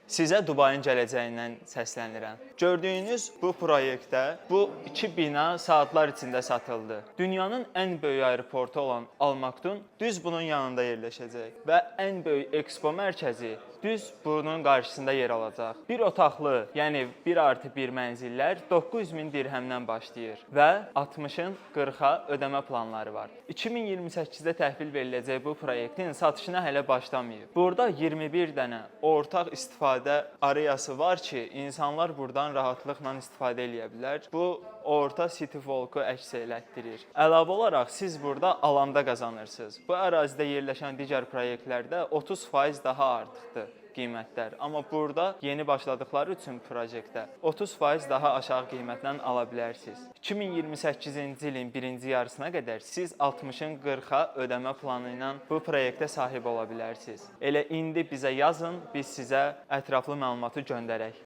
Sizə Dubayın gələcəyindən səslənirəm. Gördüyünüz bu proyektdə bu iki bina saatlar içində satıldı. Dünyanın ən böyük aeroportu olan Al-Maktoum düz bunun yanında yerləşəcək və ən böyük ekspo mərkəzi düz bunun qarşısında yer alacaq. Bir otaqlı, yəni 1+1 mənzillər 900 min dirhəmdən başlayır və 60-ın 40-a ödəmə planları var. 2028-də təhvil veriləcək bu proyektin satışına hələ başlamayıb. Burada 21 dənə ortaq istifadə arayası var ki, insanlar buradan rahatlıqla istifadə edə bilər. Bu orta City Walk-u əks elətdirir. Əlavə olaraq siz burada alanda qazanırsınız. Bu ərazidə yerləşən digər proyektlərdə 30% daha artıqdır qiymətlər. Amma burada yeni başladıqları üçün proyektdə 30% daha aşağı qiymətlə ala bilərsiniz. 2028-ci ilin birinci yarısına qədər siz 60-ın 40-a ödəmə planı ilə bu proyektə sahib ola bilərsiniz. Elə indi bizə yazın, biz sizə ətraflı məlumatı göndərək.